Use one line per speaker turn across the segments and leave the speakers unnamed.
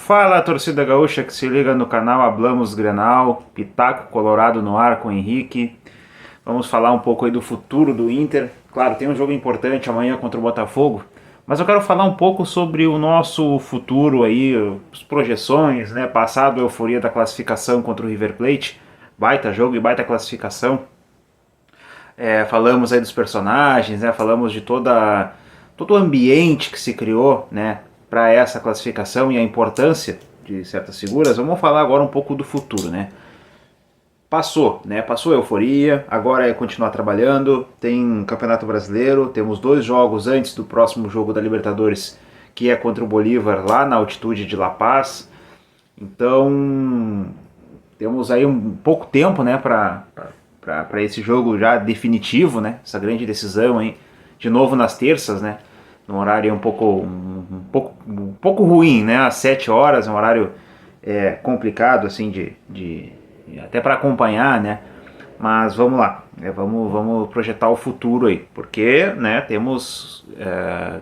Fala, torcida gaúcha que se liga no canal Hablamos Grenal, Pitaco Colorado no ar com o Henrique. Vamos falar um pouco aí do futuro do Inter. Claro, tem um jogo importante amanhã contra o Botafogo, mas eu quero falar um pouco sobre o nosso futuro aí, as projeções, né? Passado a euforia da classificação contra o River Plate, baita jogo e baita classificação. Falamos aí dos personagens, né? Falamos de todo o ambiente que se criou, né, para essa classificação e a importância de certas figuras. Vamos falar agora um pouco do futuro, né? Passou, né? Passou a euforia, agora é continuar trabalhando. Tem Campeonato Brasileiro, temos 2 jogos antes do próximo jogo da Libertadores, que é contra o Bolívar lá na altitude de La Paz. Então, temos aí um pouco tempo, né, para esse jogo já definitivo, né? Essa grande decisão, hein? De novo nas terças, né? Num horário um pouco ruim, né? Às 7 horas, é um horário complicado, assim, até para acompanhar, né? Mas vamos lá, vamos projetar o futuro aí, porque, né, temos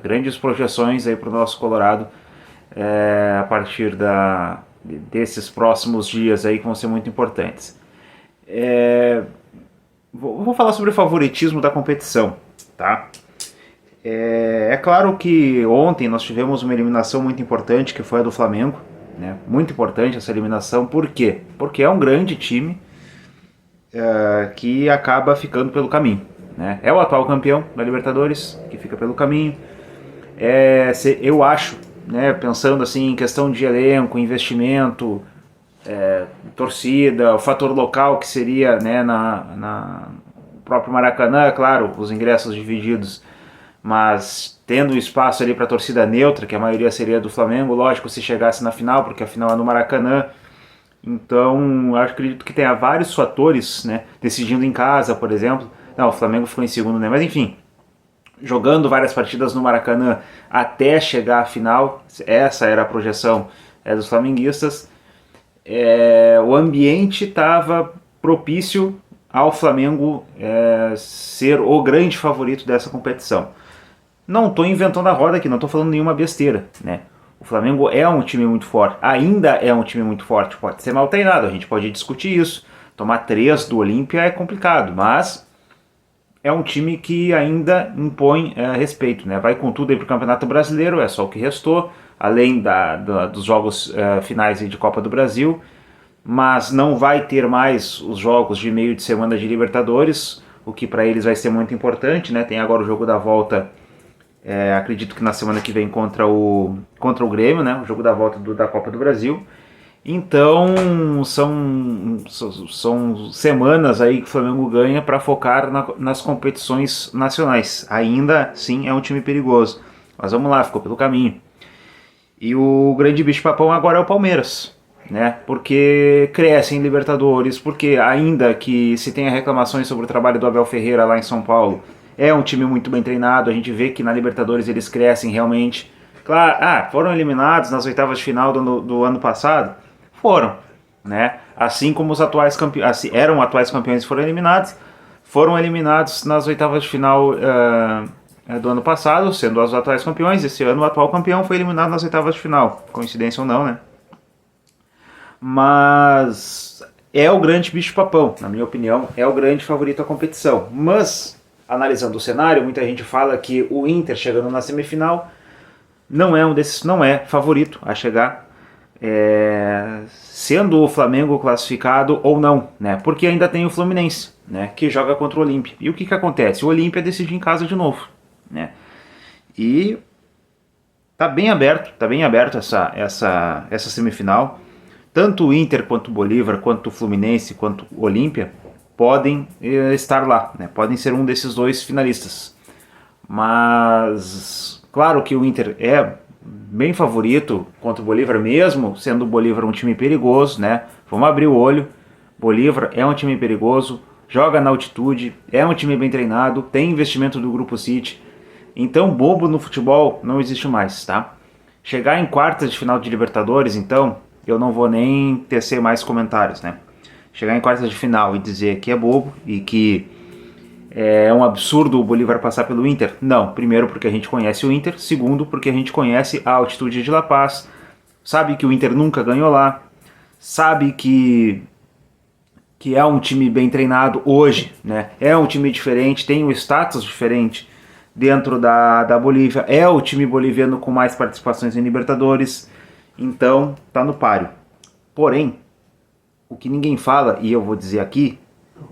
grandes projeções aí para o nosso Colorado a partir desses próximos dias aí que vão ser muito importantes. Vou falar sobre o favoritismo da competição, tá? É claro que ontem nós tivemos uma eliminação muito importante, que foi a do Flamengo, né? Muito importante essa eliminação. Por quê? Porque é um grande time que acaba ficando pelo caminho, né? É o atual campeão da Libertadores que fica pelo caminho. Eu acho, né, pensando assim em questão de elenco, investimento, torcida, o fator local que seria, né, no próprio Maracanã, claro, os ingressos divididos, mas tendo espaço ali para a torcida neutra, que a maioria seria do Flamengo, lógico, se chegasse na final, porque a final é no Maracanã. Então, eu acredito que tenha vários fatores, né, decidindo em casa, por exemplo. Não, o Flamengo ficou em segundo, né, mas enfim, jogando várias partidas no Maracanã até chegar à final, essa era a projeção dos flamenguistas. O ambiente estava propício ao Flamengo ser o grande favorito dessa competição. Não estou inventando a roda aqui, não estou falando nenhuma besteira, né? O Flamengo é um time muito forte, ainda é um time muito forte, pode ser mal treinado, a gente pode discutir isso. Tomar 3 do Olímpia é complicado, mas é um time que ainda impõe respeito, né? Vai com tudo aí para o Campeonato Brasileiro, é só o que restou, além dos jogos finais de Copa do Brasil, mas não vai ter mais os jogos de meio de semana de Libertadores, o que para eles vai ser muito importante, né? Tem agora o jogo da volta, acredito que na semana que vem contra o Grêmio, né? O jogo da volta da Copa do Brasil. Então são semanas aí que o Flamengo ganha para focar nas competições nacionais. Ainda sim é um time perigoso, mas vamos lá, ficou pelo caminho. E o grande bicho-papão agora é o Palmeiras, né? Porque cresce em Libertadores, porque ainda que se tenha reclamações sobre o trabalho do Abel Ferreira lá em São Paulo, é um time muito bem treinado, a gente vê que na Libertadores eles crescem realmente. Claro, foram eliminados nas oitavas de final do ano passado? Foram, né? Assim como os atuais campeões, eram atuais campeões e foram eliminados nas oitavas de final do ano passado, sendo os atuais campeões. Esse ano o atual campeão foi eliminado nas oitavas de final, coincidência ou não, né? Mas é o grande bicho-papão, na minha opinião, é o grande favorito à competição. Mas, analisando o cenário, muita gente fala que o Inter chegando na semifinal não é favorito a chegar, sendo o Flamengo classificado ou não, né? Porque ainda tem o Fluminense, né, que joga contra o Olímpia. E o que acontece? O Olímpia decide em casa de novo, né? E tá bem aberto essa semifinal. Tanto o Inter quanto o Bolívar, quanto o Fluminense, quanto o Olímpia podem estar lá, né? Podem ser um desses 2 finalistas. Mas claro que o Inter é bem favorito contra o Bolívar, mesmo sendo o Bolívar um time perigoso, né? Vamos abrir o olho. Bolívar é um time perigoso, joga na altitude, é um time bem treinado, tem investimento do Grupo City. Então, bobo no futebol não existe mais, tá? Chegar em quartas de final de Libertadores, então, eu não vou nem tecer mais comentários, né? Chegar em quartas de final e dizer que é bobo e que é um absurdo o Bolívar passar pelo Inter? Não. Primeiro porque a gente conhece o Inter, segundo porque a gente conhece a altitude de La Paz, sabe que o Inter nunca ganhou lá, sabe que é um time bem treinado hoje, né? É um time diferente, tem um status diferente dentro da Bolívia, é o time boliviano com mais participações em Libertadores, então tá no páreo. Porém, o que ninguém fala, e eu vou dizer aqui,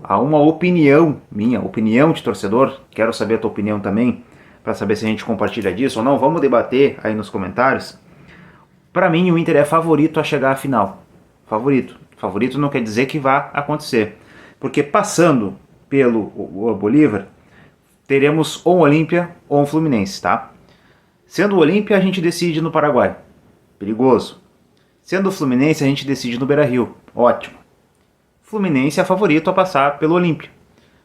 há uma opinião minha, opinião de torcedor, quero saber a tua opinião também, para saber se a gente compartilha disso ou não, vamos debater aí nos comentários. Para mim, o Inter é favorito a chegar à final. Favorito. Favorito não quer dizer que vá acontecer. Porque passando pelo Bolívar, teremos ou um Olímpia ou um Fluminense, tá? Sendo o Olímpia, a gente decide no Paraguai. Perigoso. Sendo o Fluminense, a gente decide no Beira-Rio. Ótimo. Fluminense é favorito a passar pelo Olímpia.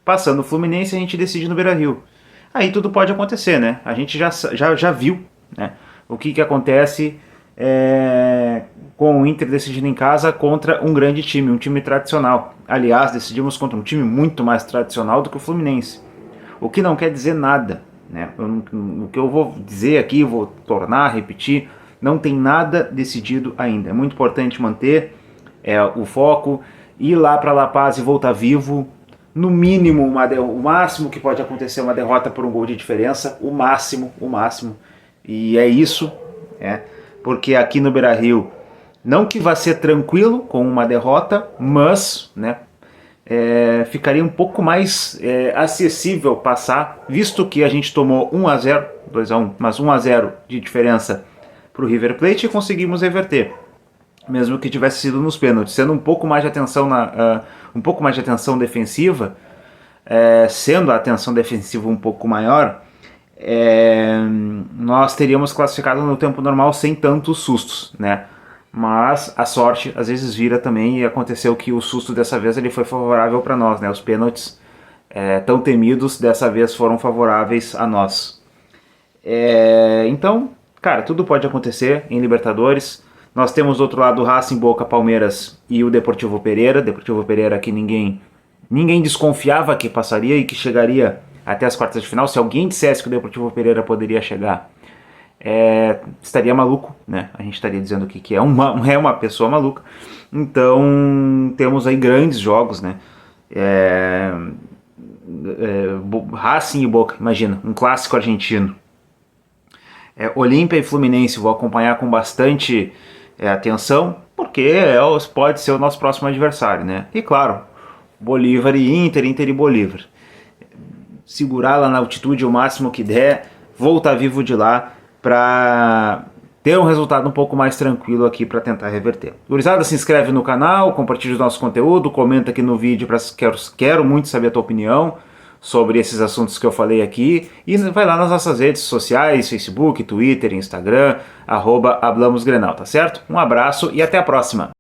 Passando o Fluminense, a gente decide no Beira-Rio. Aí tudo pode acontecer, né? A gente já viu, né, o que acontece com o Inter decidindo em casa contra um grande time, um time tradicional. Aliás, decidimos contra um time muito mais tradicional do que o Fluminense. O que não quer dizer nada, né? O que eu vou dizer aqui, vou tornar a repetir, não tem nada decidido ainda. É muito importante manter o foco, ir lá para La Paz e voltar vivo. No mínimo, o máximo que pode acontecer é uma derrota por um gol de diferença, o máximo. E é isso, porque aqui no Beira-Rio, não que vá ser tranquilo com uma derrota, mas, né, ficaria um pouco mais acessível passar, visto que a gente tomou 1-0, 2-1, mas 1-0 de diferença para o River Plate e conseguimos reverter, mesmo que tivesse sido nos pênaltis, sendo um pouco mais de atenção defensiva, sendo a atenção defensiva um pouco maior, nós teríamos classificado no tempo normal sem tantos sustos, né? Mas a sorte às vezes vira também, e aconteceu que o susto dessa vez ele foi favorável para nós, né? Os pênaltis tão temidos dessa vez foram favoráveis a nós. Então, cara, tudo pode acontecer em Libertadores. Nós temos do outro lado o Racing, Boca, Palmeiras e o Deportivo Pereira. Deportivo Pereira que ninguém desconfiava que passaria e que chegaria até as quartas de final. Se alguém dissesse que o Deportivo Pereira poderia chegar, estaria maluco, né? A gente estaria dizendo que é uma pessoa maluca. Então temos aí grandes jogos, né? Racing e Boca, imagina, um clássico argentino. Olímpia e Fluminense vou acompanhar com bastante atenção, porque pode ser o nosso próximo adversário, né? E claro, Bolívar e Inter e Bolívar. Segurar lá na altitude o máximo que der, voltar vivo de lá para ter um resultado um pouco mais tranquilo aqui para tentar reverter. Gurizada, se inscreve no canal, compartilha o nosso conteúdo, comenta aqui no vídeo, quero muito saber a tua opinião sobre esses assuntos que eu falei aqui, e vai lá nas nossas redes sociais, Facebook, Twitter, Instagram, @hablamosgrenal, tá certo? Um abraço e até a próxima!